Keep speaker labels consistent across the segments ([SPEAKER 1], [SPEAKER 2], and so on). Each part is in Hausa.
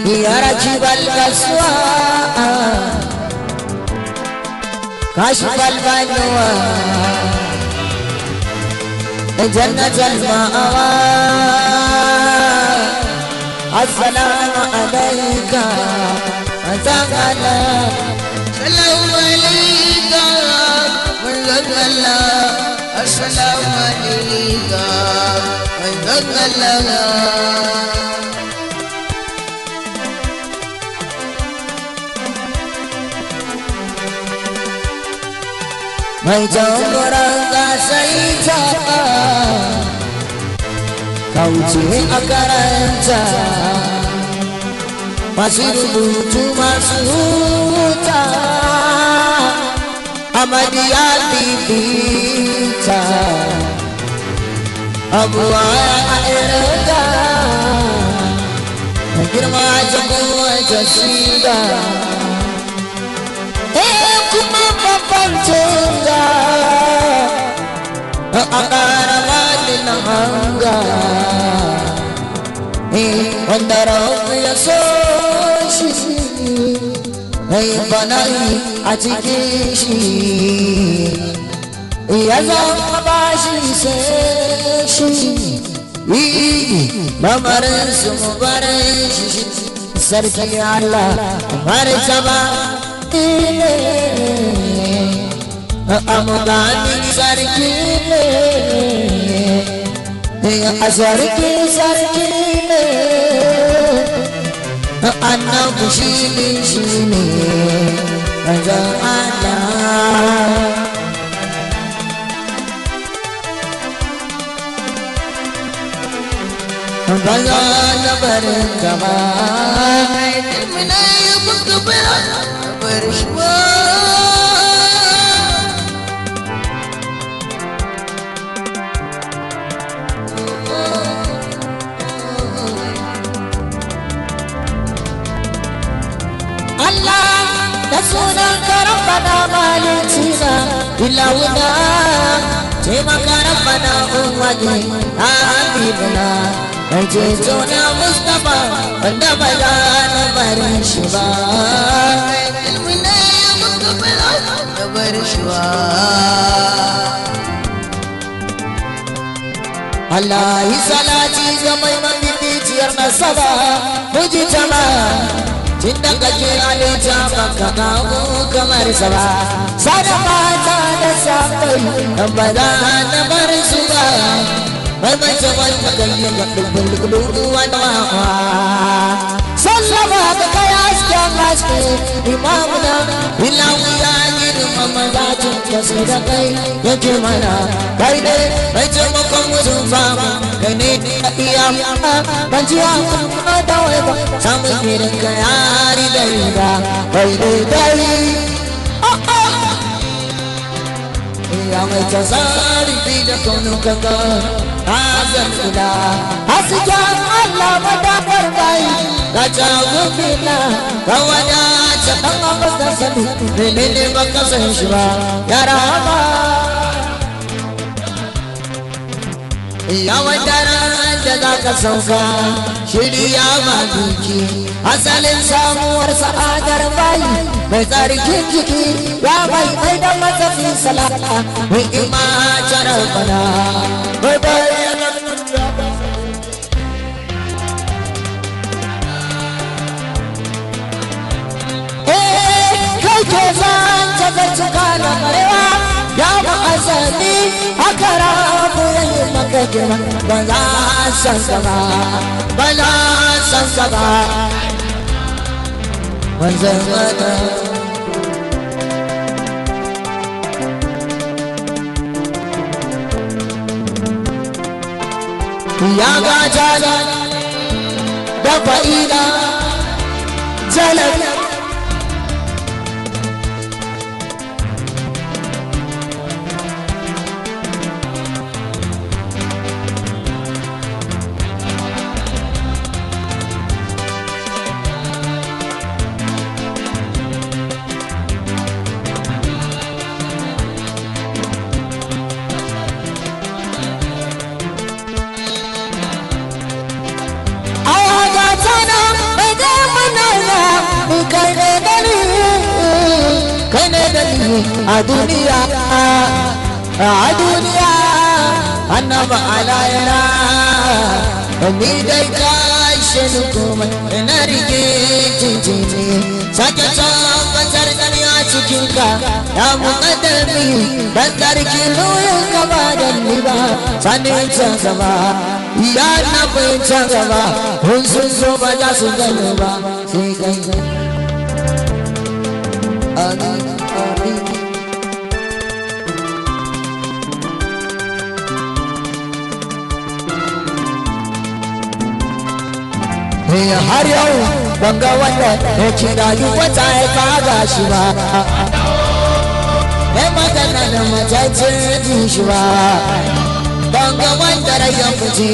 [SPEAKER 1] Yarajibal kaswa kashbal banwa jannatul ma'wa assalamu alayka azaqala salamu alayka azaqala assalamu alayka azaqala mai jagoran gasai jaka kauce a karanta masu rubutu masu huta amadiya bibita abuwa a irga girma jagowa jasiga kuma babban tunga a ƙarama na hanga wanda rabu ya so shi banayi a cikin shi ya zama ba shi sai shi lamarin su mubarin shi sarki Allah martaba amganin sarki ne a sarki ne annabu shi ne manzon Allah baza na barin gaba muna yi kuka bar shi ba da sunan karambana malicina ilawuna taimaka rabbana ummati habibuna mai ceto na Mustapha wanda ba za na bari shi ba ilmina ya muka bala na bari shi ba Allah yi salati ga mai mabibiciyar nasaba muji tama tun daga jirale ta baka kawo kamar sa ba sada mata da safai dan ba za na bar su ba bai mace wanda ganyen ga dubbul wanda mawa sallama da kai asken haske imamuna bilawu ya girma mazajin da sai da kai yake mana kai ne bai ce makon mutum fama kai ne da iya ban ji a dawai ba samun gidan ka yari da riga bai dai ya mai tasari fi da kaunin kanka hazan kula hasken Allah madafar gai ka jago fina ka wadace dan abas da sani menene baka san shi ba ya rama ya wadara da za ka sauka shirya ma duki asalin samuwar sa'adar bayi mai tsarkin jiki ya mai da matsafi salata mai ima jarar bana mai bayan kai ke zan jaga cika na marewa ya ma'azani haka rabu yayi maka gina ba za san saba ba za san saba wanzan mata ya gaja da fa'ida jalabi a duniya annaba alayra ni dai kashe kuma na rike cincin sake tabbatar da ni a cikin ka ya muƙaddami ban tarki nuyin ka ba da ni ba sanin can gaba ya na fahimta gaba kun sun so ba za su gani ba sai kai har yau banga wanda ya kira yi wata ya kaga shi ba ya magana da matacin ji shi ba banga wanda ya fice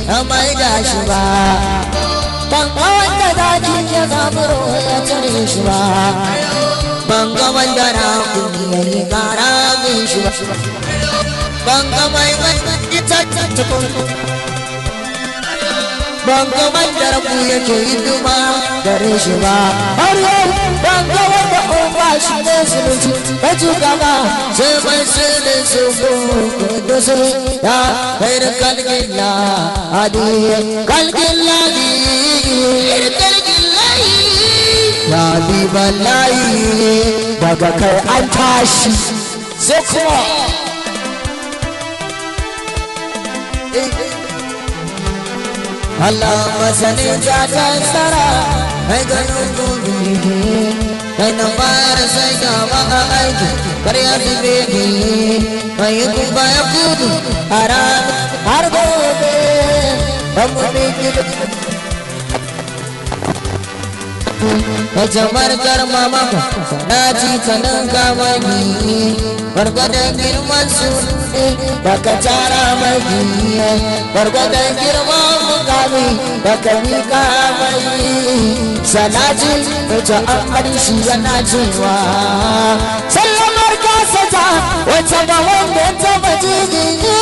[SPEAKER 1] ya mai da shi ba banga wanda daji ya zaburo ya tare shi ba banga wanda na kuma ya kara min shi ba banga mai wanda ita tukun banga wanda rabu yake hidima gare shi ba har yau banga wanda ba shi ne sulci ka tuka ba sai ban sirrin su da su ya kai da kalgilla adi kalgilla ya bi bala'i daga kai an tashi sai kuma Allah masanin ta tsara ai ganin gobe kai na fara sai da ba aiki karya zube ne kai kuma ya kudu har gobe dan mu jamar karmama na ci sanin kamani bargwadon girman su da ka tara mai bargwadon girman mukami da ka mika mai salati wacce an arishi yana cewa sallamar kasa ta wacce ba wanda ta baji gini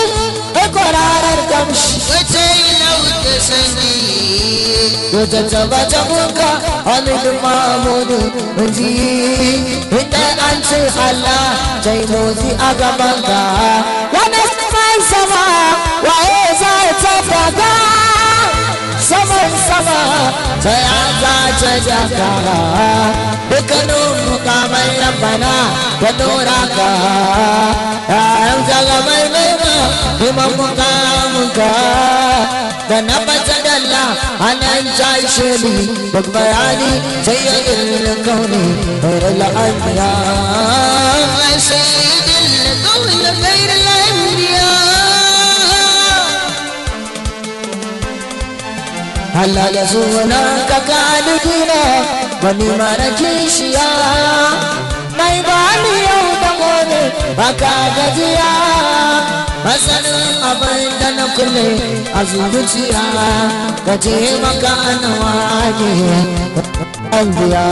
[SPEAKER 1] a kwararar gamshi wacce ina wuce sanyi wacce ta bata muka Hamidu Mahmudu ji inda an ce Allah jai motsi a gaban ka wani mai sama waye za ta daga saman sama ta ya za ta jakara dukkanin mukamai rabbana ta dora ka yayan zaga mai maima himan mukamunka da na bata dalla anan taishe ni duk bayani sai ya irin kauni bayar la'ambiya sayyidin kauni bayar la'ambiya Allah ya suna ka kalibina wani mara kishiya mai bani yau da gobe baka gajiya masanin abin da na kulle a zuciya ka ce maka ana wake anbiya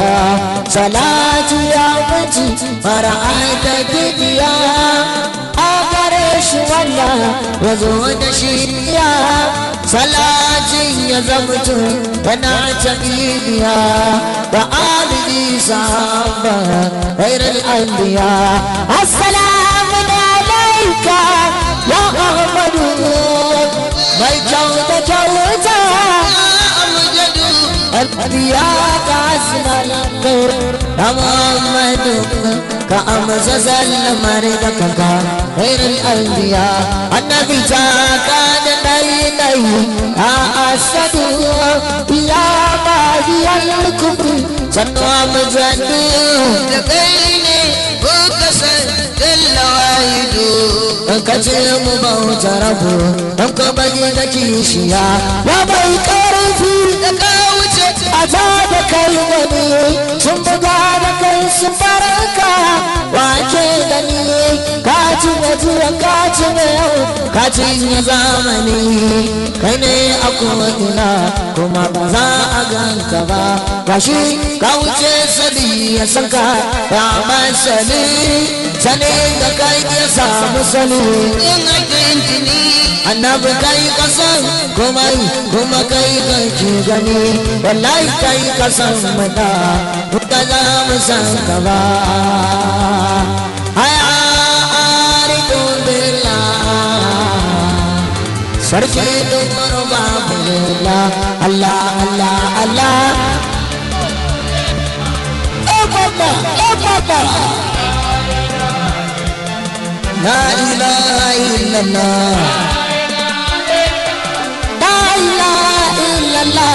[SPEAKER 1] salati ya wuce fara aita bibiya a gare shi wanda ya zo da shiriya salatin ya zamto yana ta bibiya da alibi sahaba khairal anbiya assalamu alaika ya Ahmadu mai kyau da kyauta al'adiya ka asinar kai ya Muhammadu ka amsa sallamar da kanka khairul anbiya annabi ta ka da dai a asadu ya bahiyal kubri sannu amjadu da kai ne ko kasan dallaidu ka ce mu bauta rabu dan ka bage da kishiya ya bai karfi da ka wuce a ta da kai wani sun buga da kai sun baraka wace da ni ka ci na jiya ka ci na yau ka ci na zamani kai ne a ko'ina kuma ba za a ganka ba gashi ka wuce sani ya san ka ya masani sani da kai ya samu sani annabi kai kasan kuma kai kake gani wallahi kai kasan mata muka za mu san ka ba sarki dumar babula Allah Allah Allah Baba La ilaha illallah La ilaha illallah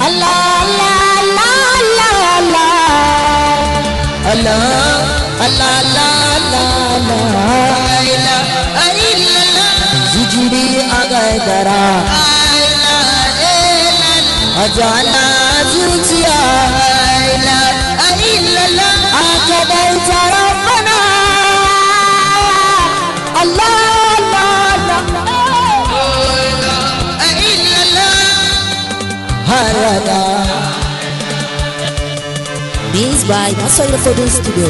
[SPEAKER 1] Allah Allah Allah Allah Allah Allah La ilaha illallah Zujiri agadara Ajana zuciya La ilaha illallah Akabaita Rabbana Allah Allah La ilaha illallah Harada These by Masai Recording Studio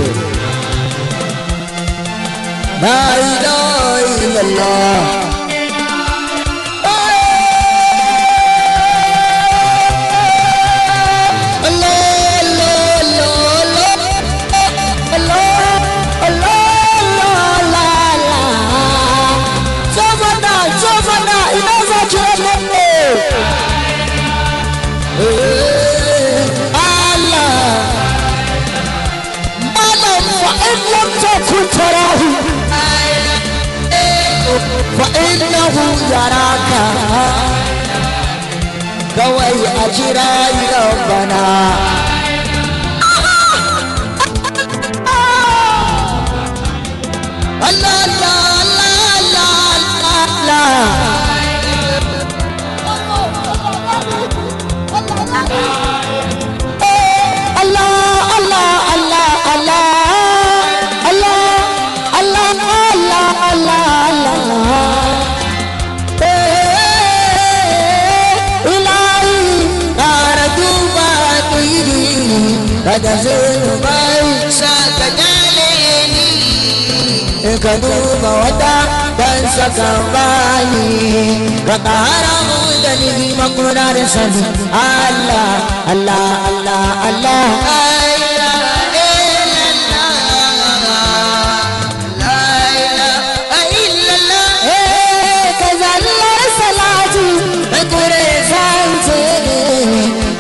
[SPEAKER 1] La ilaha illallah فإنه يراك كوي أجراي ربنا الله الله الله الله Kajazul bai saka daleni ka duba wata dan saka bani ka kara mu da ni makura da sani Allah Allah Allah Allah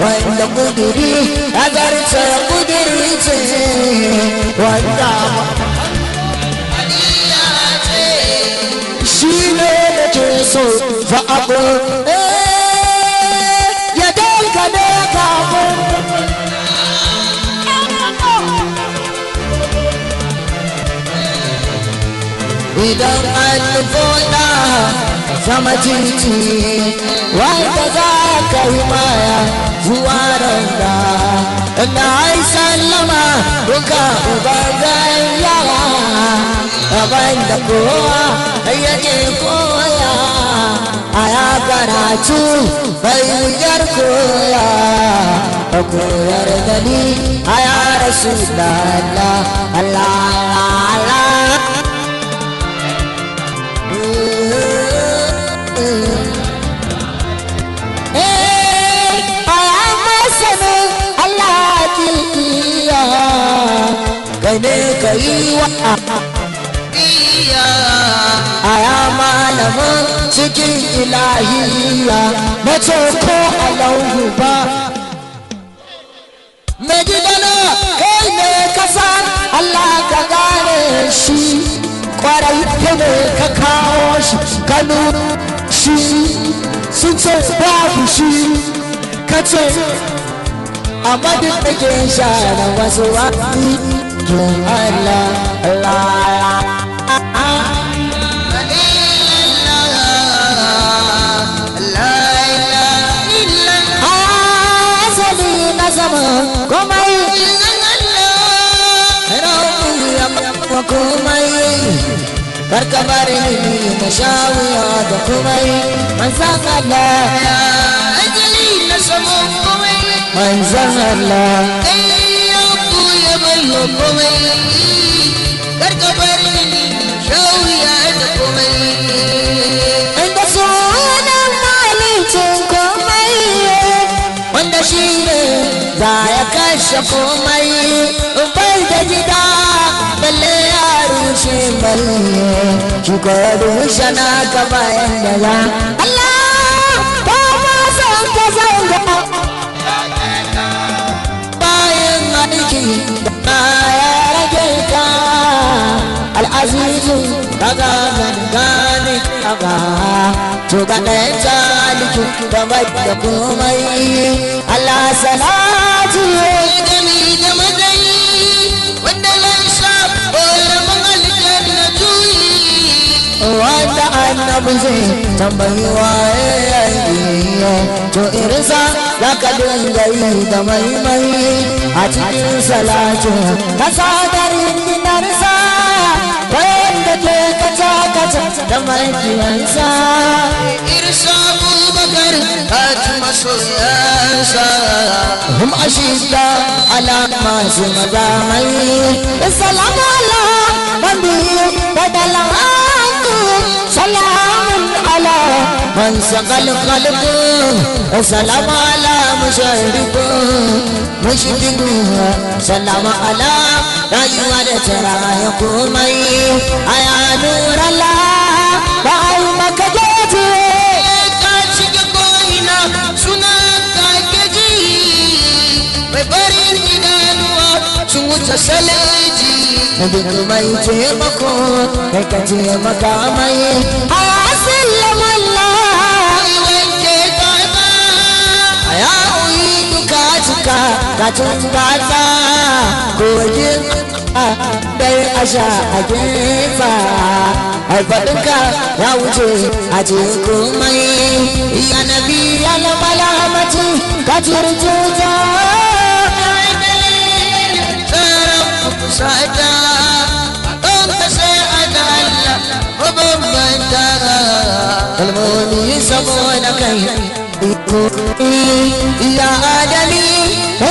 [SPEAKER 1] wanda kudiri azarta kudiri ce wanda shi ne da ke so fa abu ya danka da kafin idan an foda sama titi wanda za ka yi maya zuwa randa na yi sallama duka ubangan yawa abin da kowa yake koya a ya karatu bai wuyar koya a koyar da ni a ya rasu da Allah Allah Allah Kane ka yi wa iya aya malamin cikin ilahiya na ce ko alahu ba mai gidana kai ne ka san Allah ka gane shi kwarai ka ne ka kawo shi kanu shi sun ce babu shi ka ce amma duk da ke share wasu wani Allah Allah Barkamari mashawiya da kumai manzan Allah ajali na samu kumai manzan Allah ayyaku ya ballo kumai barkamari mashawiya da kumai inda sunan malicin kumai wanda shi ne za ya kai kashe komai bai da gida balle ya rushe balle ki ko rushe na ka bayan da za Allah ba ma san ka zanga bayan aiki da ya rage ka al'azizu kaga gani kaga to ga ɗayan taliki da bai da komai Allah salatu gami da madai wanda laisa ƙoramin aljannatu wanda annabi zai tambayi waye to irinsa za ka dinga yi da maimai a cikin salatu ka sadar dinarsa bayan da ke kaca da makiyansa irsa abubakar hatu masoyansa hum ashida ala masu mazamai salamu ala wanda badalan salamun ala man sakal khalqu salamu ala mushariku mushriku salamu ala rayuwa da tara ya komai aya nur Allah ba ai maka gaji ka shiga koina suna ka gaji bai bari idanuwa sun wuce salaji duk mai taimako kai ka taimaka mai assalamu Allah wanke gaba ya uyi duka cika ka tumbata kogin dai asha a gefa alfaɗinka ya wuce a cikin mai ya nabi ya malamati ka turjuta sa'ada don ka sai ada Allah mabambanta kalmomi saboda kai ya adami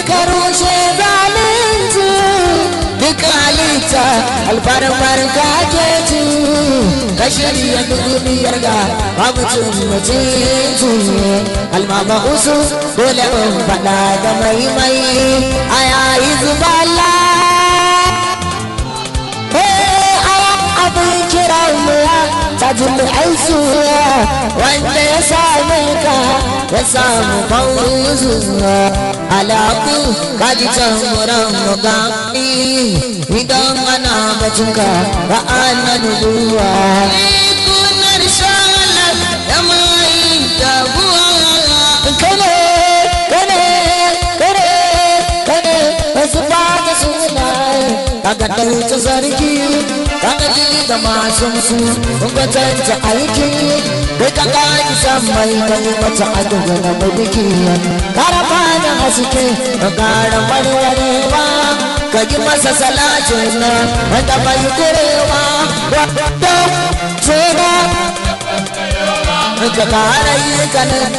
[SPEAKER 1] ka rushe zalunci duka halitta alfarmar ka ke ci ka shirya duniyar ga babu mutunci almama usu dole in faɗa da maimai a yayi zubala abin kira muya ta jini aisu wanda ya same ka ya samu fauzu alaku kaji tamuran mugami idan ana bacinka ba ana nubuwa ikunar shalar da mai dabuwa kane wasu ba da suna kaga ɗauta sarki kaga jini da masu musu kwatanta aiki da ka kaji samai kai mata aduga na mulki karama da haske da gara marwarewa ka ji masa salatin na wanda bai kurewa wadda tsona ka kara yi kanan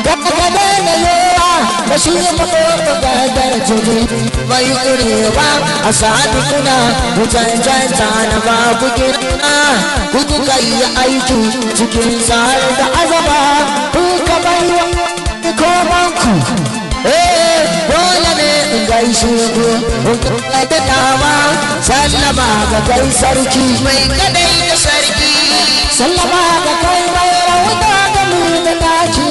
[SPEAKER 1] da ka daina yawa ka shi makoka gadar jini bai kurewa a sa'adu kuna mutanjanta na babu gina kuku ka yi aiki cikin tsar da azaba kuka bai wa komanku dole ne in gaishe ku kuka da dama sallama ga kai sarki mai kadai da sarki sallama ga kai mai rauta da mu da dace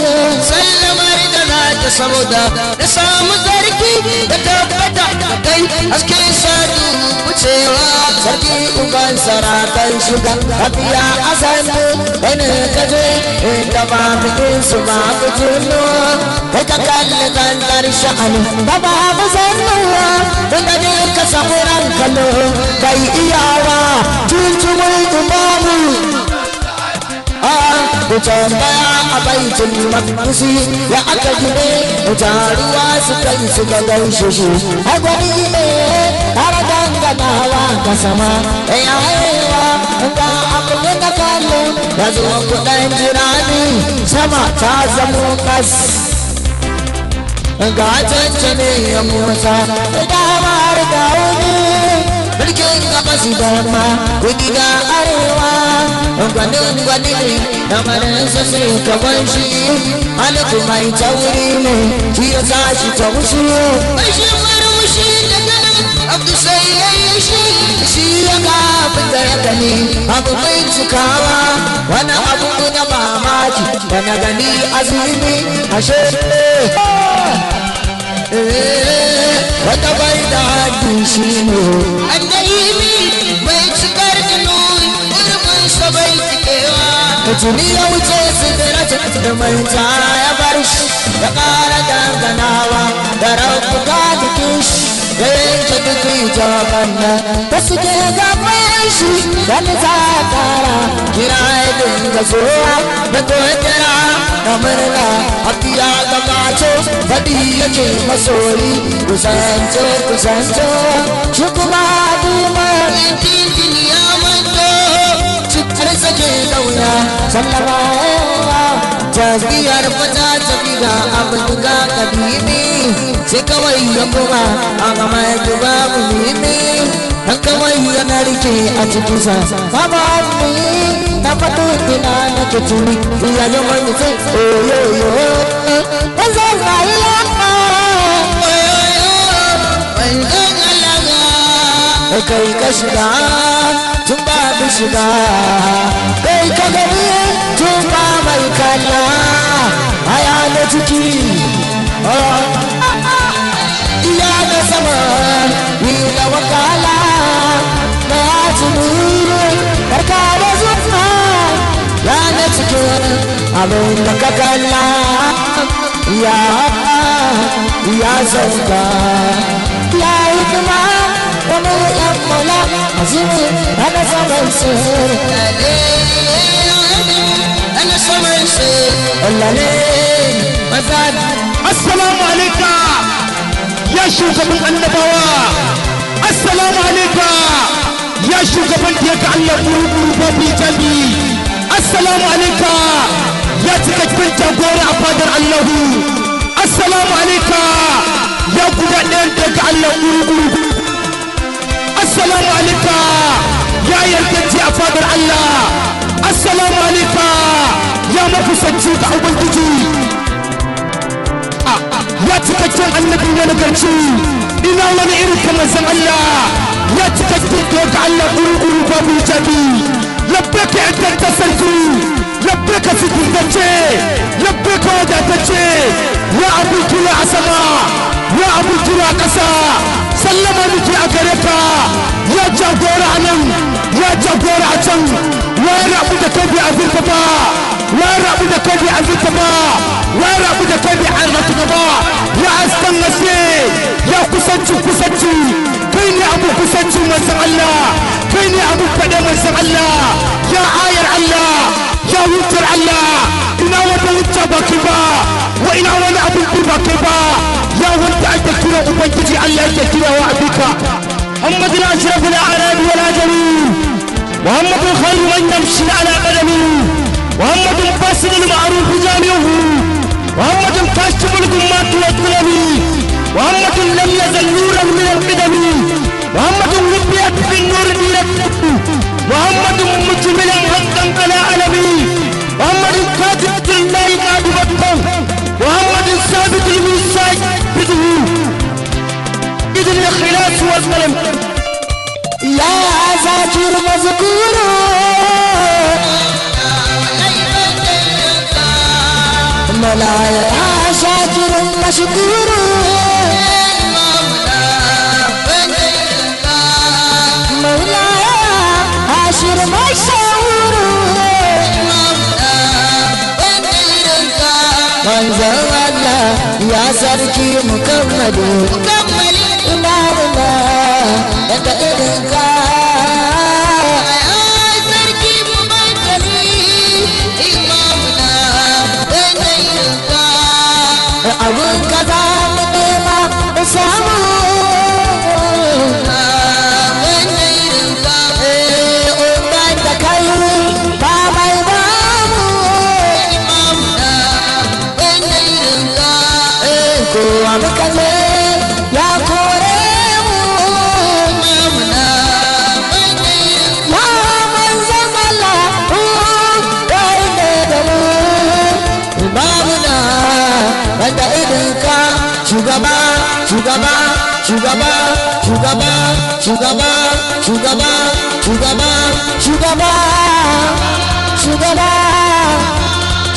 [SPEAKER 1] sallamar da na ta saboda da samu sarki da tabbata da kai haske sadu wucewa sarki uban sarakai shiga kafiya asali wani kaje inda ba bikin su ba bujino kai ka kalli gantar sha'ani da ba mu zannuwa tun da ne ka samu ran kallo kai iyawa tuntumul imamu ku tambaya a baitul maqdisi ya aka gine taruwa suka yi suka gaishe shi a gwani ne har danganawa ka sama ya haiwa ga abin da kallo ya zo kudan jirani sama ta zamo kas ga cancane ya motsa damar da wuni mulkin gabas da yamma kudi da arewa gwanin gwanin da marinsa sai kaman shi halittu mai tauri ne shi ya sa shi ta wuce da na gani azumi ashe wata bai da hadin shi ne annabi mai cikar da nuni ilimin sa bai cikewa mutumi ya wuce sigarata da manta ya bar shi ya ƙara danganawa da rabu ga jikin shi da yanke duki jawabanna ta suke gaban shi dan ta ƙara kira ya dinga zuwa da kodara da murna hafiya ga mato faɗi yake masoyi kusanto kusanto shi kuma duma ɗin ya manto cikar sake dauna sallama tasbiyar fata tafiga abduga kadimi sai kawai ya kuma a gama ya tuba mulimi dan kawai ya narke a cikinsa babu hannu na fato ina na kituri ya yi wani sai oyoyo wanzan rayu lamba wanzan alaga kai ka shiga tun babu shiga kai ka gani tun ba mai kalla aya na ciki iya na sama yi da wakala na ya ci nuru karka da zuwa ya na cikin abin da ka kalla ya sauka ya yi kuma wani yan mola azimi ana saman sirri ana saman sirri lale mazad
[SPEAKER 2] assalamu alaika ya shugaban annabawa assalamu alaika ya shugaban da yake Allah guru babu jami assalamu alaika ya cikakken jagora a fadar Allahu assalamu alaika ya guda ɗayan daga Allah guru assalamu alaika ya yarkace a fadar Allah assalamu alaika ya mafusanci ga ubangiji ya cikakken annabi wani garci ina wani irin kamar san Allah ya cikakken daga Allah guru babu jabi labbaka yadda sarki labbaka fitintacce labbaka wadatacce ya abu kira a sama ya abu kira a ƙasa sallama muke a gare ka ya jagora a nan ya jagora a can ya rabu da kai a zirka ba ya rabu da kai a zirka ba ya rabu da kai a zirka ba ya askan nase ya kusanci kai ne abu kusanci manzan Allah kai ne abu faɗe manzan Allah ya ayar Allah ya wutar Allah ina wata wuta ba kai ba wa ina wani abin ba kai ba ya wanda ake kira ubangiji Allah yake kira wa abika محمد الأشرف الأعراب والأجمي محمد خير من يمشي على قدمه محمد الفاسد المعروف جامعه محمد كاشف الغمات والظلم محمد لم يزل نورا من القدم محمد وفيت بالنور من التقوى محمد مجملا حقا على علمي محمد كاتب الله كاتبته محمد ثابت الميثاق بظهور إذن الخلاف والظلم
[SPEAKER 1] يا ذاكر مذكور مولاي يا شاكر مشكور مولاي عاشر مشهور منزل الله يا سركي مكمل إنا لله أنت إليك يا سركي مكمل إمامنا أنت إليك أبوك كذا نعمة بسامو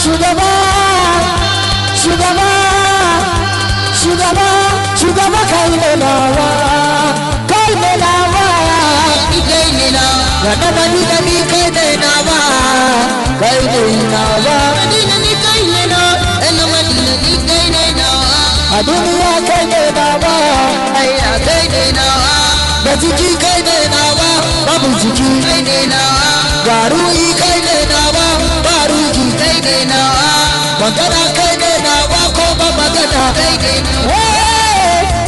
[SPEAKER 1] shugaba shugaba shugaba shugaba kai ne nawa kai ne nawa kai ne nawa da bani da ni kai ne nawa kai ne nawa madina ni kai ne nawa ina madina ni kai ne nawa a duniya kai ne nawa ai kai ne nawa da jiki kai ne nawa babu jiki kai ne nawa garuyi kai ne nawa baruki kai ne nawa magana kai ne nawa ko ba magana kai ne nawa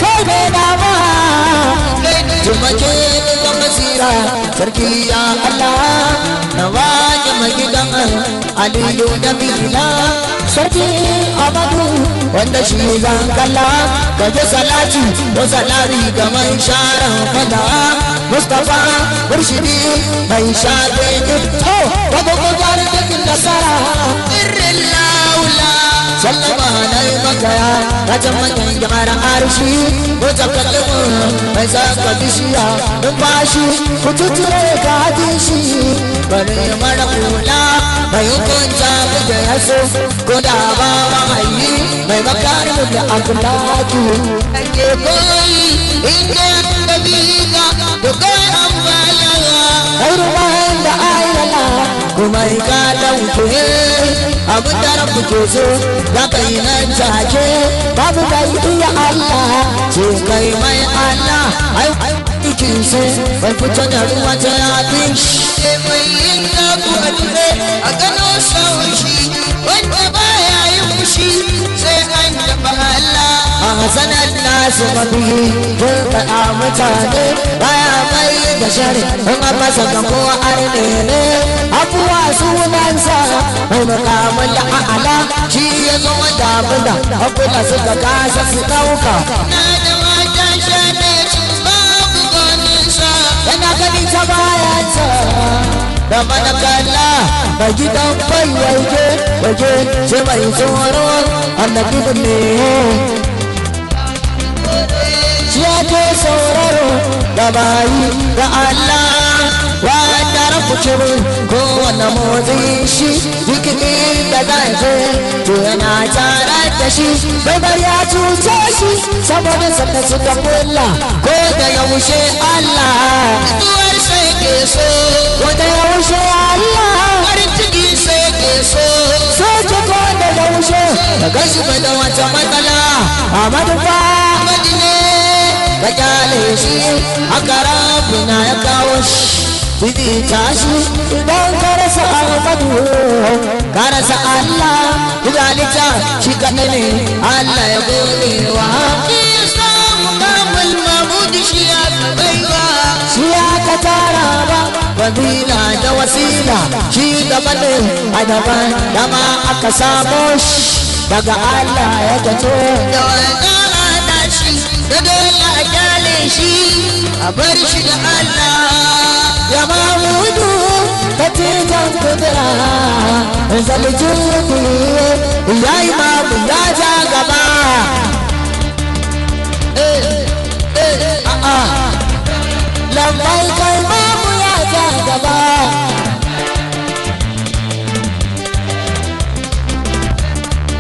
[SPEAKER 1] kai ne nawa tumake ni ga basira sarki ya Allah nawa ya magidan aliyu da bila sarki amadu wanda shi zan kalla gaje salati ko salari ga mai sharan fada mustafa murshidi mai shafe to babu kogar da nasara irrin laula sallama nai makaya rajan makan jama'ar arshi ko takaddamu mai saka bishiya in bashi ku tuture ka dishi bare mara kula mai hukunta da yaso ko da ba mai mai makarin da akhlaqi ake koyi inda dabiga to kai ambala khairu da ayyala kuma ka dauke abu da rabu ke so da kai nan take babu kai iya Allah ce kai mai Allah ai ikin se bai fito da ruwa ta yafi mai yin da ku adure a gano sawashi wanda baya yin fushi sai an taba Allah a hasanan nasu mabiyi jirka a mutane baya mai da shari in a masa ga kowa arne ne abuwa sunansa mai makamun da a'ala shi ya zo wanda abinda abinda suka kasa su dauka na da mata shane babu gwaninsa yana gani ta bayansa da mana kalla da gidan bai waje sai mai tsoro annabi ne shi ake sauraro da bayi da Allah wanda rabu ciro kowane motsin shi jikini da zaife to yana tare da shi bai bar ya cuce shi saboda saka suka kulla ko da yaushe Allah duwar sai ke so ko da yaushe Allah farin ciki sai ke so soke ko da yaushe da gashi bai da wata matsala a madufa madine ka kyale shi haka rabina ya kawo shi Bidi tashi idan ka rasa Ahmadu ka rasa Allah idalita shi kaɗai ne Allah ya gode wa Isa Muhammad Mahmud shi ya baiwa shi ya ka tara ba fadila da wasila shi daban ne a daban dama aka samo shi daga Allah ya gato da wanda shi da dole a kyale shi a bar shi da Allah ya mamudu katijan kudura zalijin ya imamu ya ja gaba lambai kai mamu ya ja gaba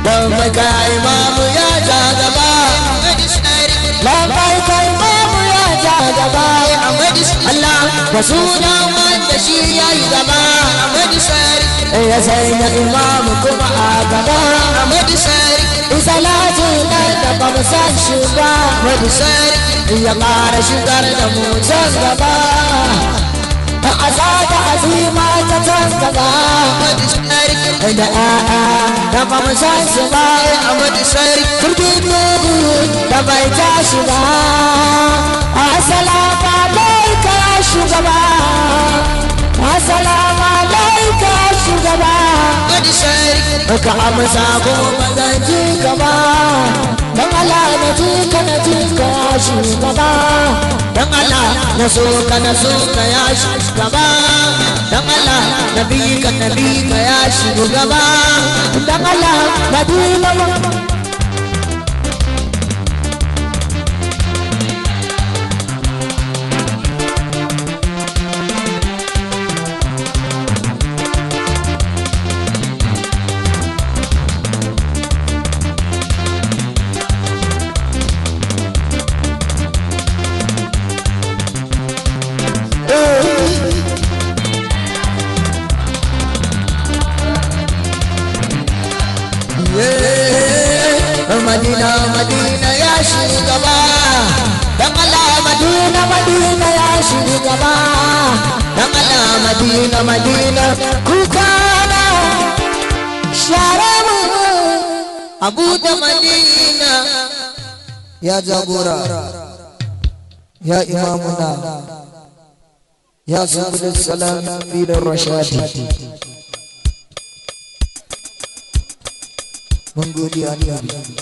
[SPEAKER 1] lambai kai mamu ya ja gaba lambai kai mamu ya ja gaba Allah da suna wanda shi ya yi gaba Ahmadu Sari ya sanya imamu kuma a gaba Ahmadu Sari salati na da ba mu san shi ba Ahmadu Sari ya ƙara shigar da mu can gaba a azada azima ta can gaba Ahmadu Sari da a'a da ba mu san shi ba Ahmadu Sari turkin nugu da bai tashi ba assalamu alaika shugaba assalamu alaika shugaba wadi sai ka amsa ko bazan ji gaba dan Allah na ji ka shugaba dan Allah na so ka ya shugaba dan Allah nabi ka ya shugaba dan Allah nabi Madina Madina ya shugaba dan Allah Madina Madina kukana sharamu Abu da Madina ya jagora ya imamuna ya subul salam bil rashad mun gode annabi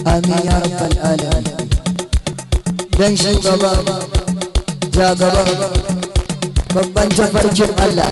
[SPEAKER 1] amin ya rabbal alamin dan shugaba jagaba babban tafarkin Allah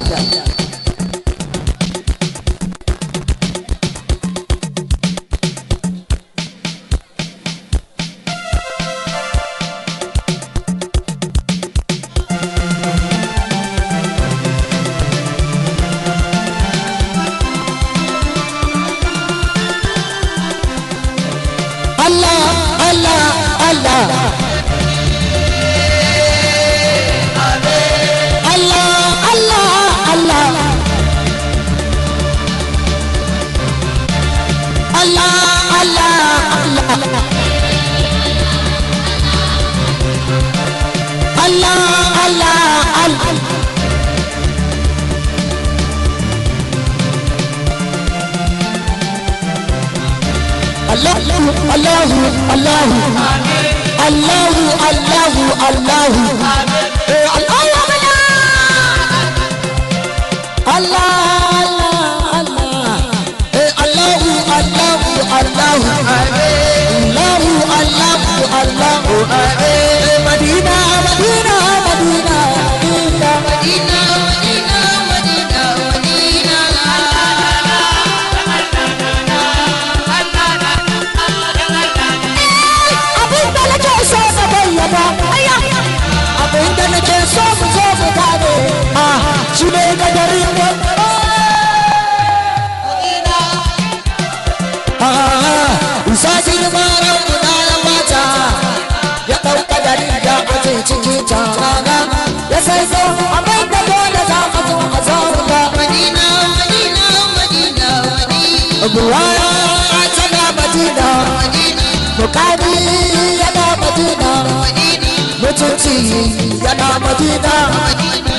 [SPEAKER 1] yana Madina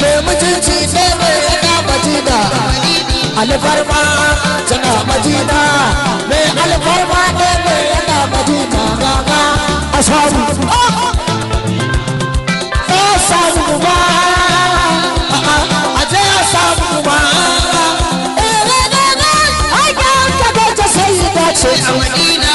[SPEAKER 1] mai mutunci ne mai yana Madina alfarma tana Madina mai alfarma ne mai yana Madina gaga asabu asabu ba aje asabu ba ai ka ga ta sayyida ce a Madina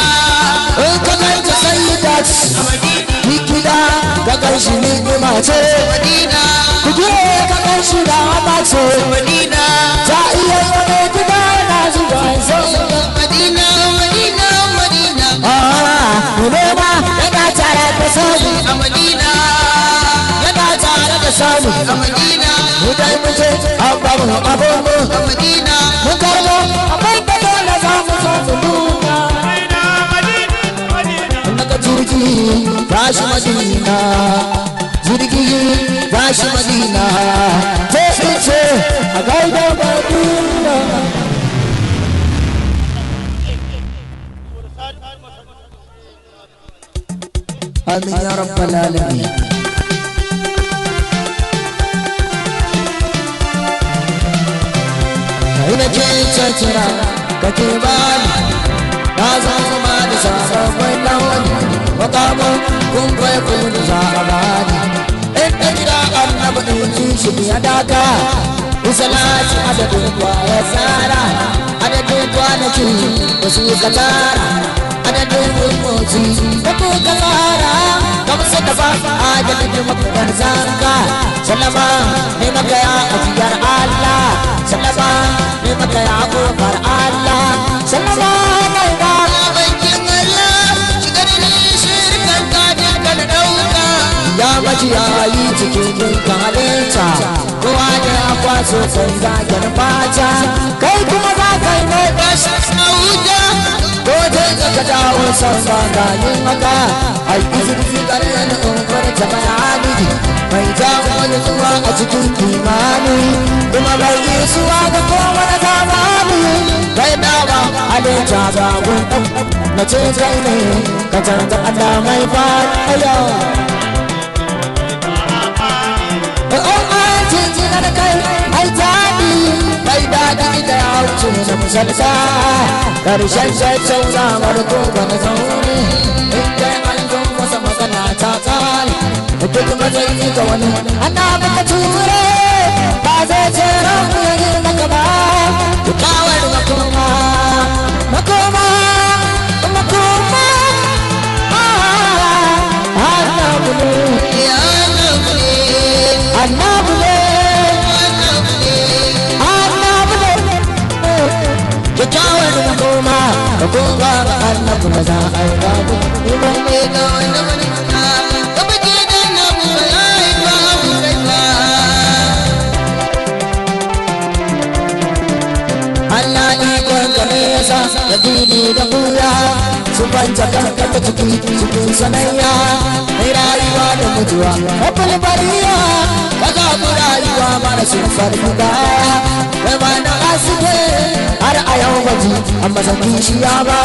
[SPEAKER 1] ka ga ta sayyida ce a Madina gida ka ganshi ni'ima ce Madina ku je ka ganshi rahama ce Madina ta iya wani gida na zuwa sai Madina Madina Madina ne ma yana tare da sani a Madina yana tare da sani a Madina mu dai mu je an ba mu abun a Madina mu karbo abin da dole za mu so mu nuna jirgi tashi Madina jirgi tashi Madina ce a gaida Madina amin ya rabbal alamin kai na ce cira kake bani na zama da sabon lawani makamun kun kwai kun zaɓani inda gida annabi ɗauki shi ya daga usalati adadin kwaya tsara adadin kwanaki da su ka tara adadin rumoci da kuka tsara kamsa da ba adadin makon zanka salama ne maka ya ajiyar Allah salama ne maka ya kofar Allah salama ne ba ya maji yayi cikin dinka halitta kowa da ya kwaso sai zagen fata kai kuma za ka yi mai bashi sauta ko dai ka dawo san ba ga yin haka ai izini garin umar ta a cikin kimani kuma bai yi suwa ga kowane zamani kai dawa halitta ba gun na ce kai ne ka canza Allah mai fara da kai ai daɗi kai daɗi da ya wuce da musalsa ƙarshen shaitan zamar gobe na zaune in kai an zon masa magana ta tsari duk matsayi ga wani ana baka ture ba zai ce ranku ya girma ka ba ku kawar makoma makoma makoma annabu ne annabu ne kyakkyawar makoma ka koma ga annabu na za a yi babu iman ne ga wanda wani ka ka baki da annabu ba ya yi babu kai ba Allah ikon ka ne ya sa da dini da kura su banta kanka ta ciki cikin sanayya mai rayuwa da mutuwa kafin bariya ka zaɓi rayuwa mara sun farfi baya kai ba na asike har a yau baji amma san kishiya ba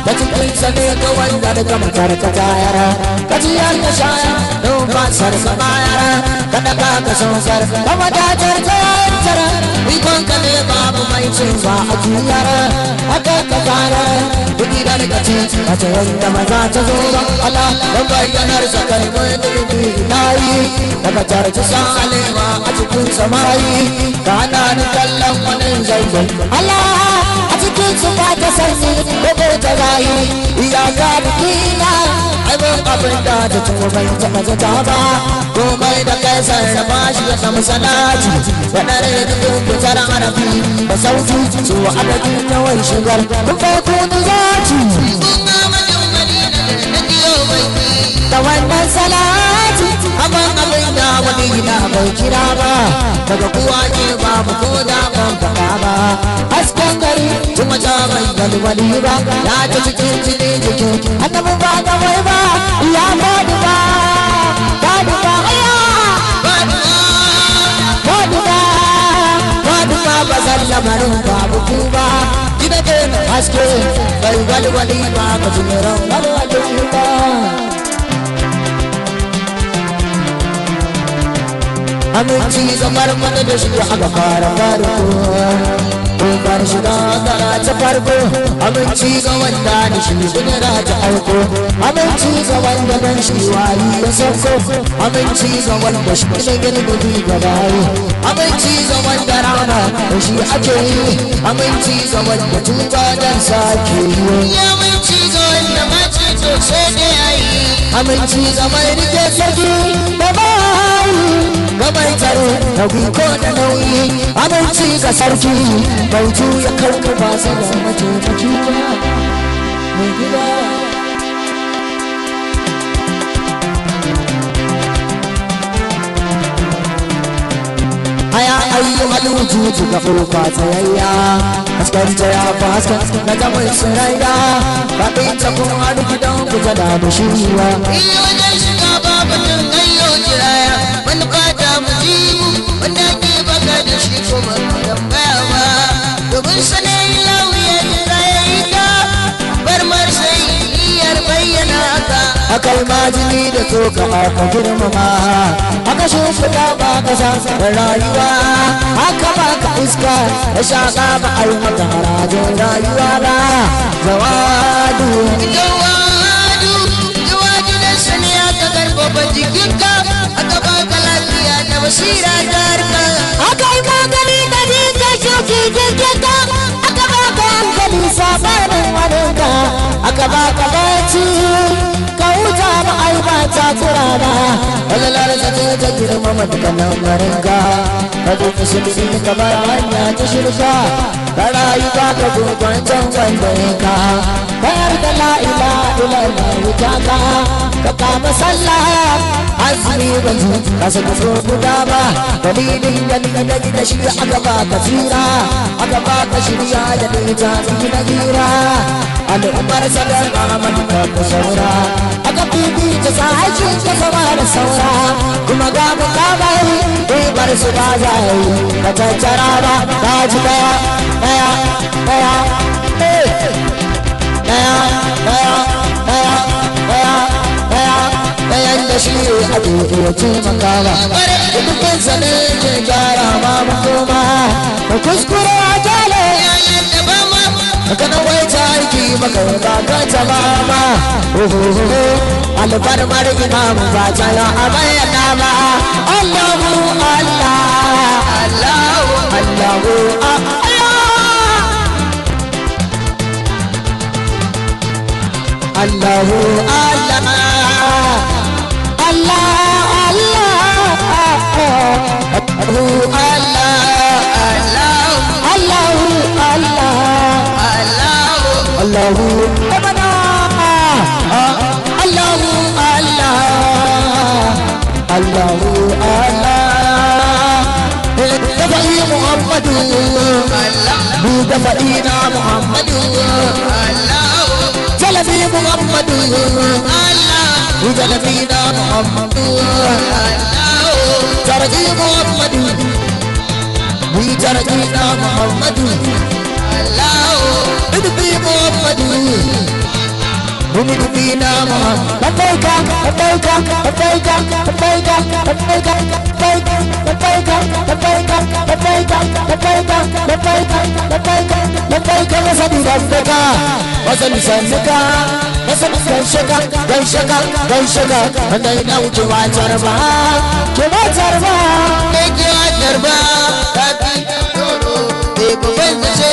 [SPEAKER 1] da cikin sane ga wanda da gama karka tayara ka ciyar ka shaya don fasar ka bayara ka daga ka sausar ka wadatar ta yantara ikon ka ne babu mai cin ba a juyara haka ka fara duk da ka ce ka ce wanda maza ta zo ba Allah don bayyanar sa kai mai dubi nayi daga tarci sa alewa a cikin samayi ka hana ni kallon wani zaizai Allah a cikin su ba ta sanyi ko ta rayu iyaka da kina abin abin da ta tuwo bai taɓa zata ba komai da kai sarrafa shi ya samu salati da ɗare da duk fitar harafi da sauti su adadin yawan shigar kun kai kunu zaci da wannan salati abin abin da wani gida bai kira ba daga kuwa ke babu ko da ban faɗa ba hasken gari kuma ta bai galwali ba ya ta cikin jini jikin annabi ba da wai ba ya faɗi ba faɗi ba faɗi ba ba zan lamarin babu ku ba gida ke haske bai galwali ba ka jimiran galwali ba aminci zamar mana da shi aka fara farko kokar shiga gara ta farko aminci ga wanda da shi gudura ta auko aminci ga wanda dan shi wayi ya sauko aminci ga wanda shi ne girgudi ga bayi aminci ga wanda rana da shi ake yi aminci ga wanda tuta dan sake yi aminci ga wanda mace to sai da yayi aminci ga mai rike saki da bayi gabai tare da ko da nauyi aminci ga sarki bai juya kauka ba sai da mataimaki ba mai gida haya ayyuhal wujudu ga furfa tsayayya haskanta ya fa haskan na gaban sirayya kaɗin ta kuma duk gidan ku ta da shiriwa iya wajen shiga babatun ayyo jiraya wani kwata mu ji mu wanda ke baka da shi kuma tambaya ba domin sanin lauya jirayi ka bar marsai iyar bayyana haka akai majini da tsoka aka girmama aka shimfiɗa ba ka sa da rayuwa haka ba ka iska da shaƙa ba a yi mata harajin rayuwa ba zawadu zawadu da sani aka karfafa jikinka aka ba ka lafiya da basira da harka aka yi magani da jinka shuki jikinka aka ba ka hankali sabanin waninka aka ba ka bacci ka huta ba a yi ba ta turana walalar ta ta girmama dukkanin marinka ka duka shirki ka bar hanya ta shirka ka rayu ba ka gurgurcan wanda bayar da la'ila ilar wuta ka kama sallah azumi ba ji ka saka so guda ba dalilin da da shi aka ba ka tsira aka ba ka shirya da ita na gira al'ummar sadar Ahmad ka saura aka bibi ta sahaji ka zama da saura kuma ga mu ka bai bar su ba za yi ka tattara ba ka ji daya daya daya daya daya daya daya daya dayan da shi ake iya taimaka ba dukkan sanin ke gyara ma makoma da kuskure a jale kana wai ta aiki maka ba ka ta mama alfarmar imam ba ta ya abayyana ba Allahu Allah Allahu Allahu Allahu Allah Allah Allahu Abada Allahu Allah Allahu Allah Dafa'i Muhammadu Dafa'ina Muhammadu Jalabi Muhammadu Jalabina Muhammadu Jarji Muhammadu Jarjina Muhammadu Idbi Muhammadu Idbina Muhammadu Lafaika Lafaika Lafaika Lafaika Lafaika Lafaika Lafaika Lafaika Lafaika Lafaika Lafaika Lafaika Lafaika Wasadi Rabbika Wasadi Sannaka Wasadi Ganshaka Ganshaka Ganshaka Andai na uju wajarba Kewajarba Eke wajarba Tapi Doro Eko Benzache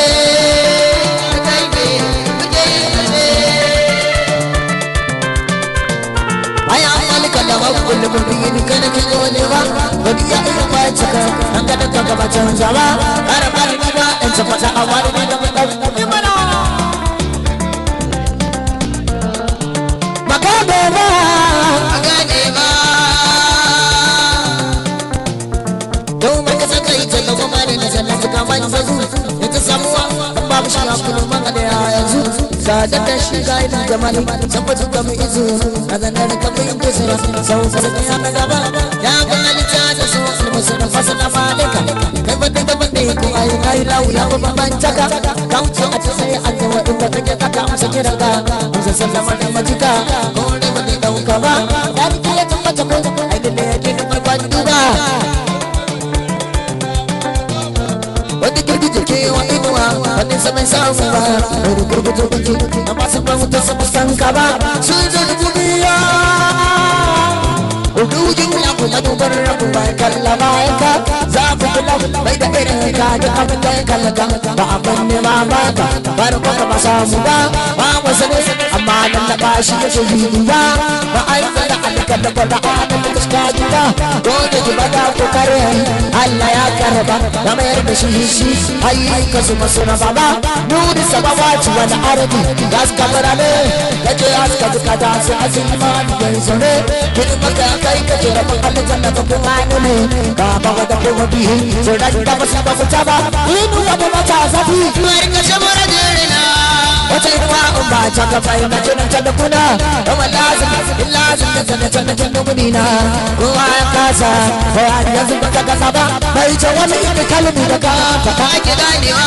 [SPEAKER 1] kullum biyin kana kin wani ba wani ya iya ba cika an ga daga gaba canza ba har har ni ba in ta fata a wani ne da mai mana maka da ba maka ne ba don mai ka saka ita da kuma ne da sannan ka mai fazu ita samuwa babu shi a kullum maka da yanzu sadar da shi ga idan jamali tabbatu ga mu izu azanar ka mu yin kusura sau fasa ya na gaba ya ga halitta da su almusu da fasa na malika kai bada da bada ko ai kai lau ya ba ban taka kauce a ci sai an tawa inda take kaka amsa kira ka amsa sallama da majika ko ne ba dai dauka ba ya ki ya tabbata ko ai da ne ke mai ban duba wanda girgije ke wa inuwa wanda saman samu ba wani gurgudu kuke amma sun ba mutu su san ka ba sun zo da duniya udujin ya kuma dubar rabu bai kalla bayan ka za ku kula bai da irin ka da abin da ya kalla ka ba abin ne ba ba ka ba da kuma ba samu ba ba wasu ne amma nan da ba shi ya shi ba ba a yi zana alika da ba da adam da fuska ba ko da ji ba da kokare Allah ya karba da mayar da shi ai ka su masu na baba nuri sababa ci wani arabi gas kamara ne kaje aska duka da su azumi ma ni zone kin maka kai kaje rabon Allah janna ko kuma ne ka ba da ko bi so da ka ba sa ba ta ba inu ya ba ta zafi mai ka shamara jirina wata ruwa ba ta ka bai na jin ta da kuna da lazim lazim da ta da munina ruwa ya kasa ba yanzu ba ka kasa ba bai ta wani inda kalmi da ka ake ganewa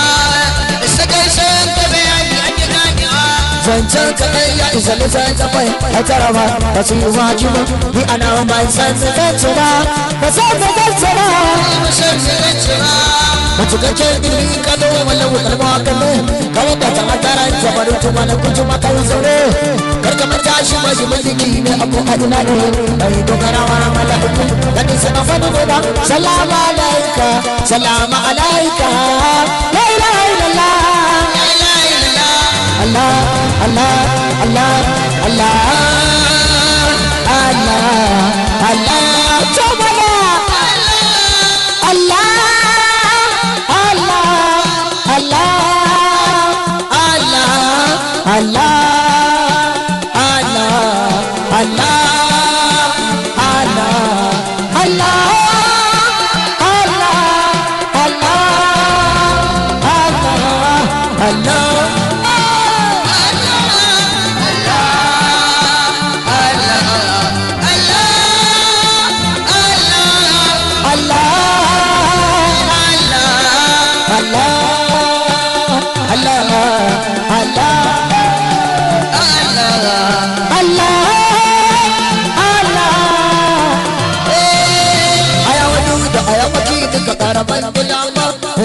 [SPEAKER 1] sakai san ka bayani ake ganewa zancen kadai ya isa lisan tsafai a taraba ba su yi wajibu ni ana mai san zance ba ba san zance ba mutukake ilmi kado wala wutar mawakalle kawai da ta matara jabarin tuma na kuju makai zaune karka mata shi maji mulki ne abu adina ne bai dogara wa mala'iku da nisa na fadi ne ba salamu alaika salamu alaika la ilaha illallah la ilaha illallah Allah Allah Allah Allah Allah Allah jabala Allah Allah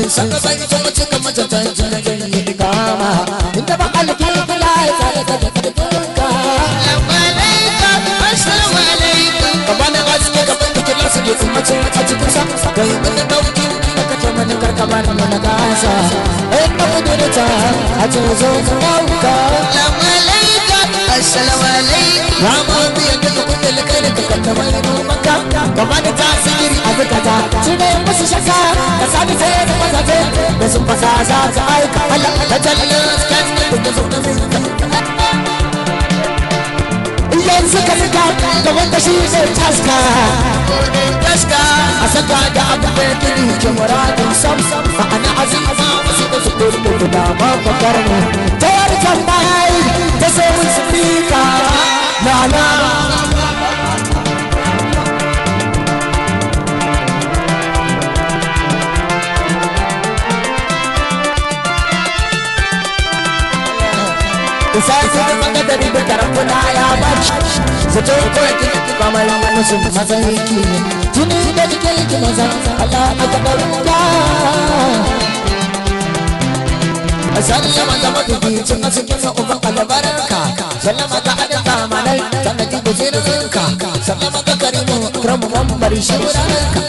[SPEAKER 1] san ka bai ta mace kamar ta tantan da gani kama inda ba alki bila ya tsare ta da kanka labalaika assalamu alaikum kabana gaske gaban da kila su ke mace a cikin sa kai mun dauki ka ta mana karkaba na gasa eh na kudurta a cikin zo dauka labalaika assalamu alaikum rama biya da kudin kai da kanta mai maka gaba da tasiri a zakata shi ne musu shaka da sabi sai da mazaje da sun fasa za ta aika Allah da jallas kan da zo da yanzu ka saka da wanda shi zai taska a saka da abu da kiri ke muradin sam ana azima wasu da su ɗori da ba bakar ne ta yari tambayi ta sai mun sifika na sai da manga da riba karambuna ya baci zato ko yake kamar musu matsayi ki tuni da jike ki maza Allah aka baruka sallama da madubi cin asikin sa uban albarka sallama da adin zamanai sanadi buzirinka sallama da karimu akramu mambar shauranka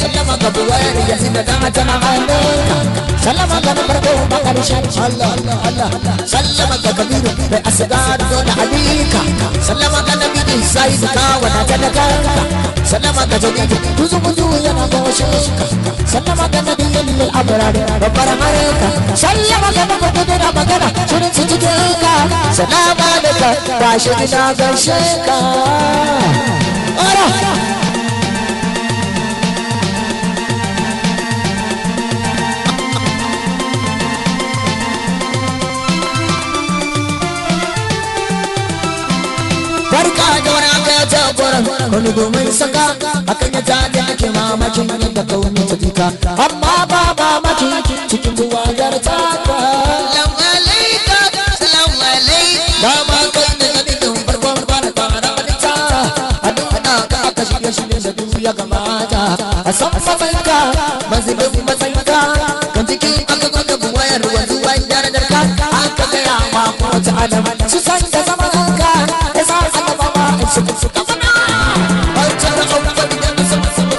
[SPEAKER 1] sallama da buwayar yasin da dama tana hannunka sallama da farko bakar shari Allah Allah sallama da kabiru bai asgar dole alika sallama da nabi sai ka wada talakanka sallama da jadid tuzu buzu yana goshinka sallama da nabi lil abrar babbar harka sallama da kudura magana shirin cikin ka salama da ka tashi ina gaishe ka barka da wani aka ya jagoran wani domin saka akan ya jade ake mamakin yadda kauni ta jika amma ba mamaki cikin buwagar taka lamalaika salamu alaika dama kai da gadin farkon bana tara malita a duk da ka aka shirye shirye da duk ya gamata a san mafanka mazibin matsanka kan jikin aka gwada buwayar wanzuwa yara da ka aka gaya ma wata alama su san da zaman ka ya sa alama ma in su kafana wancan da ƙaunar gidan da sama sama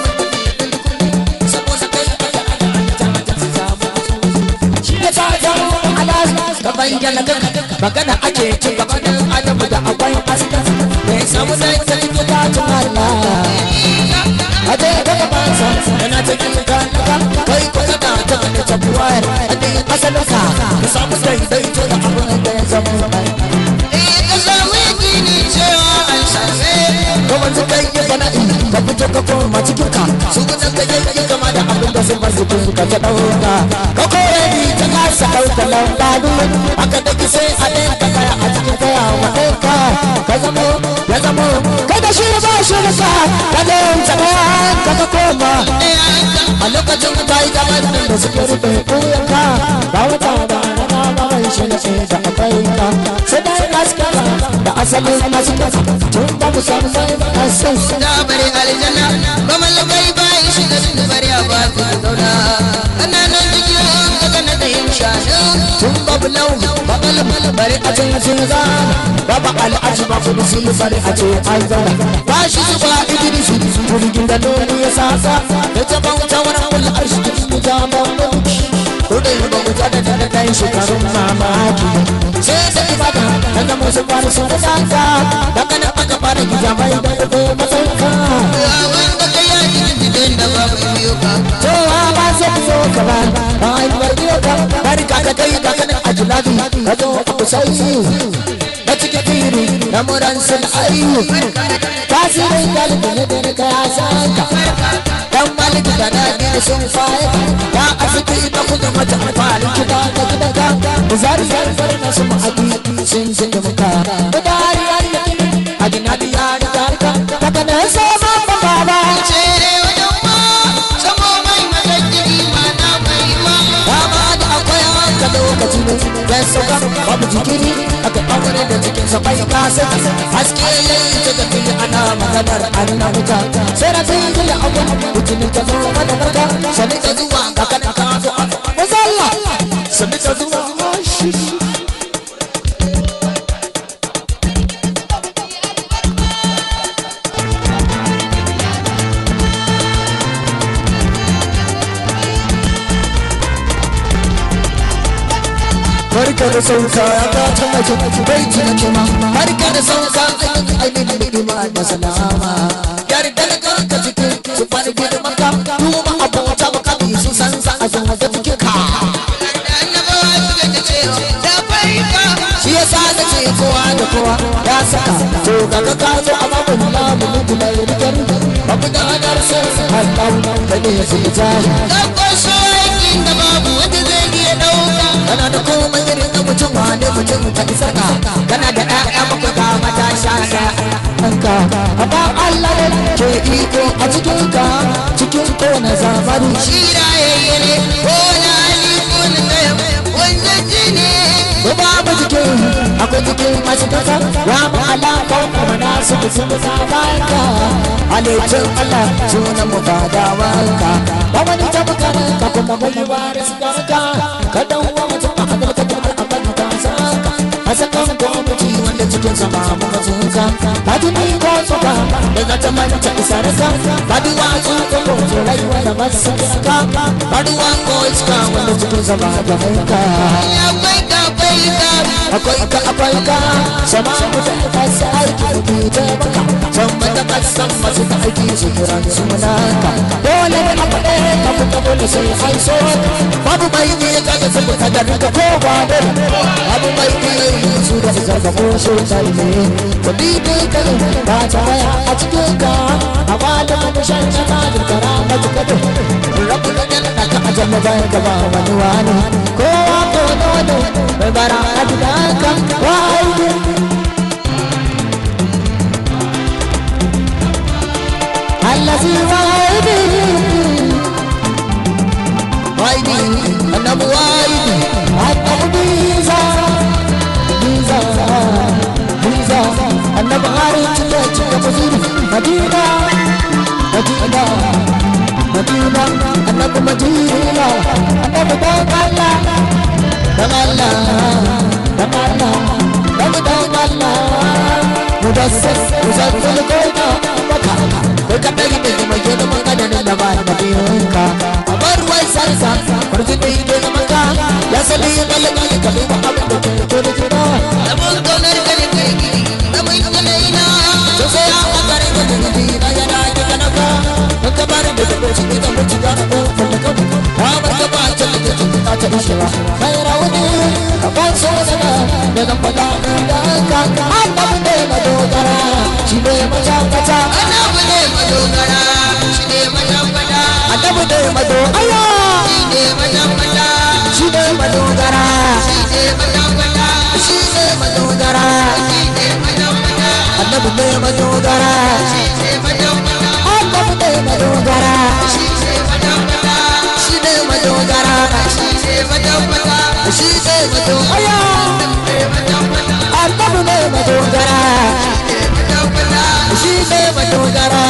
[SPEAKER 1] saboda kai ka bayyana kanka magana ake cin gabanin adamu da akwai aska da ya samu da ita cikin dacin Allah a je ga gabansa yana cikin kanaka kai ko kada ta ne ta buwayar addinin asalinka ka samu daidaito da abin da ya zama ka samu yakini cewa an sase ko wanzu kai yi fana'i ka fito ka koma cikin ka su gudan ka yi kama da abin da sun basu kun ka ta ɗauka ka kore ni ta kasa ɗauka lambadu aka daki sai a ɗaya ka kaya a cikin kaya wa ɗauka ka zamo ya zamo kai da shi ba shi da sa ka ɗayan ta ɗaya ka ka koma a lokacin ka yi kamar da suke rufe ƙuyanka ba wata ba na mai shi da sai da akwai ka sai da gaskiya da asalin masu kasa tun ba mu samu sai ba a san da bari aljanna ba mallakai ba shi da sun bari a ba ku zauna kananan jikin ka kana da yin shanu tun babu lau ba mallakai bari a cin zana babu al'aji ba ku musulmi bari a ce an zauna ba shi su ba idrisi turgin da nuni ya sasa da jaba wuta wani wani arshi da su jama mulki kudai ba wuta da ta da kai shekarun mamaki sai da ibada da zama su fara su da saka da kana aka fara gida mai da ko masauka wanda kai ya cikin da babu biyo ka to ba sai ku so ka ba ai biyo ka bari ka kai ka kana ajlabi ka zo ku sai da cikin tiri na muran sun ayu tasirin kalbi ne da ka ya saka dan maliki da na gina sun faye ya asibiti da kuma mata amfani kida da gidanka da zari na su ma'adi sun da muka da dariyar da adinadi ya da tarka daga na sama baba ce wajen ma samo mai madajiri ma na mai ma dama da akwai haka lokaci ne ya sauka babu jikiri aka aure da cikin sa bai kasa haske yayi ta tafi ana maganar annabuta sai da sai da abu mutumin ka zo mana barka sai ka zuwa ka kana ka zo barka da sauka ya gata mace bai ci na kima barka da sauka ainihin ni'ima da salama yardar ka cikin su fara girman ka kuma abota maka bi su san sa a san da cikin ka shi yasa da ce kowa da kowa ya saka to kaga ka zo a babun namu mun da rikar babu da hadar sai Allah da ne ya sai ta ko so yakin da babu wanda zai iya dauka kana da komai irin da mutum wane mutum ka isar ka kana da ƴaƴa maka ga mata shasha danka amma Allah ne ke iko a cikin ka cikin kona zamani shi rayayye ne ko na ali kun ne wannan jini ko babu jikin akwai jikin masu kasa ya ma'ala ko kuma na su sun zabanka halittar Allah sunan mu fadawanka ba wani tabbatar ka kuma bai ware su ka ka dan uwa mutum a hadar ka da abin da saka a sakan gwamnati wanda cikin sama muka tsuka ba tuni ko tsuka da za ta manta isarka ba duwa tsuka ko rayuwa da masu ka ba duwa ko iska wanda cikin sama ga hanka akwai ka sama mutum ka sa aiki da ke taimaka sama da kasan masu ta aiki su kiran sunanka dole ne a faɗe ka fita dole sai an so babu mai ne ka ga su ta da rika ko ba da babu mai ne su da su zarga ko so tare ne to bi bi ka ba ta waya a cikin ka amma da mu shan ta da karama ta ka rabu da ka ajalla ba ka ba wani wani kowa ko dodo bai bara a gidanka wai الذي وايدي أنا بوايدي أنا بيزا بيزا بيزا أنا بغاري تلاقي كفزير مدينة مدينة مدينة أنا بمدينة أنا بدوغالا دغالا دغالا دغالا مدسس مزدل كويتا Ka dai da mai gida magana da ba da biyonka abar wai sarsa farji da ide da maka ya sani balaka ka bi abin da ke to da jira abun kaunar ka ne kai gidi da mai kana ina to sai ya magare da gidi da ya da ka naka ka bar da ci da mu ci da ko da ka ha bar ka ba ta da ta ta ishewa kai rawani ka ba so da da fada da ka annabi ne madogara shi ne majakata annabi ne madogara shi ne majakata annabi ne madogara shi ne madogara shi ne madogara shi ne madogara annabi ne madogara shi ne madogara annabi ne madogara shi ne madogara shi ne madogara shi ne madogara shi ne madogara annabi ne madogara shi ne madogara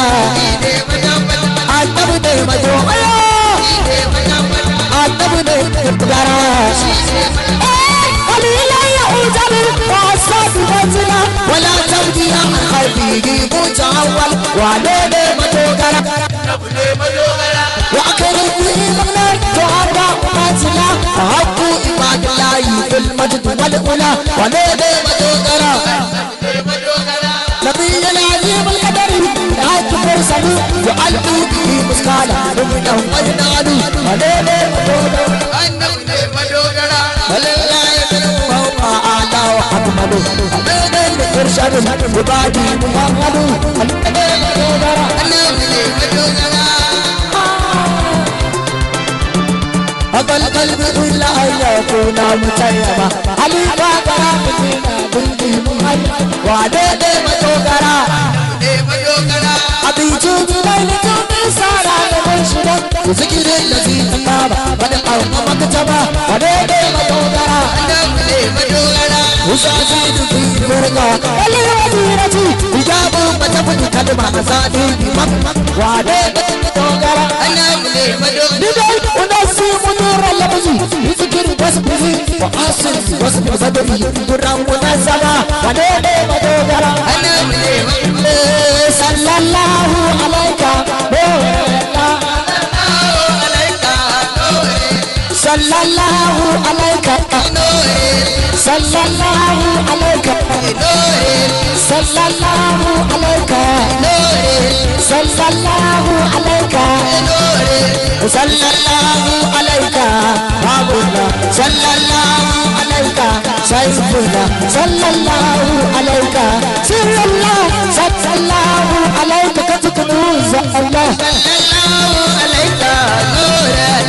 [SPEAKER 1] annabi ne madogara annabi ne madogara قليلا يعود بالقصة بمنزلة ولا تبدي عن خلفه متعول وعليه مدوغرة وأكرم به مغنى تعرى منزلة فهبوا عباد الله بالمجد والأولى وعليه مدوغرة نبي العظيم القدر نهاية مرسل وألقوا به مسكالا ومنهم أجنالوا وعليه مدوغرة ولله يتنوه أعلى وحكمه أبدا إرشاد عبادي محمد أبا القلب إلا أن يكون متيما عليك قراب فينا بنته مهيما وعدد متوقرا أبي جود ليلة بسارة لمنشدا وذكر الذي تنام ونقوم مكتبا وعدد متوقرا وسأزيد في فرقا والوزيرة إجاب متفت كلمة أزادي بمك وعدد متوقرا بدأت ونسي منور اللبزي بذكر وصفه وأصل وصف صدري درا منزلا وعدد متوقرا صلى الله عليك صلى الله عليك sallallahu alayka sallallahu alayka sallallahu alayka sallallahu alayka babullah sallallahu alayka sayyidullah sallallahu alayka sirrullah sallallahu alayka katkunuz Allah sallallahu alayka nuran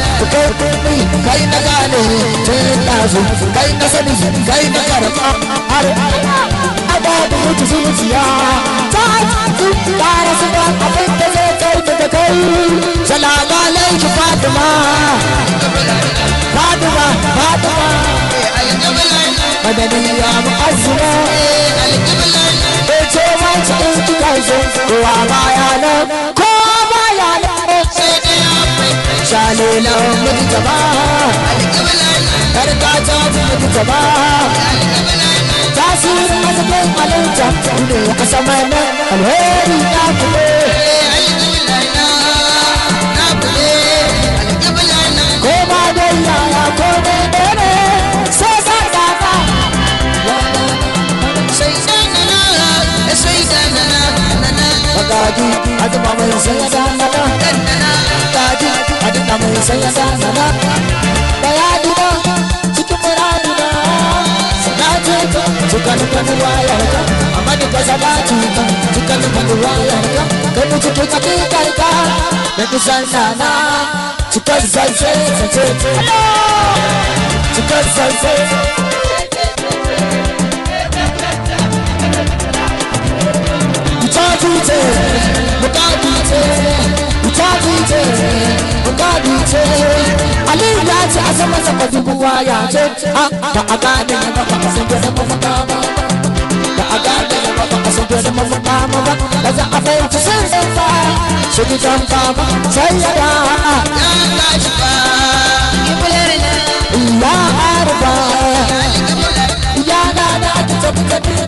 [SPEAKER 1] kai na gane tazu kai na sani kai na karfa har abada mutu zuciya ta ya rasulullah abin da zai kai da kai salamu alayki fatima fatima fatima madaniya mu'azzima ce wace in kika zo kowa baya nan kowa baya nan sai dai akwai shalila mutu jama karkata mutu jama tasirin azabin halitta ne a sama nan alheri na kule ko ma dai yaya ko dai dare sai sa dama Gadi, adama mai sayada nana. Gadi, adama mai sayada nana. Bayadina, cikin muradina. Salati, cikin wayarka. Amani ka salati, cikin wayarka. Kai mu cikin hakikarka. Da kusan sana, cikin zalce, cikin zalce. Ali ya ce a sama sama dubuwa ya ce ba a gane ba ba a san da mafaka ba ba a gane ba ba a san da mafaka ba ba za a fahimci sun ba su ji jan ba sai ya da ya shi ba ya arba ya na da ta tabbata da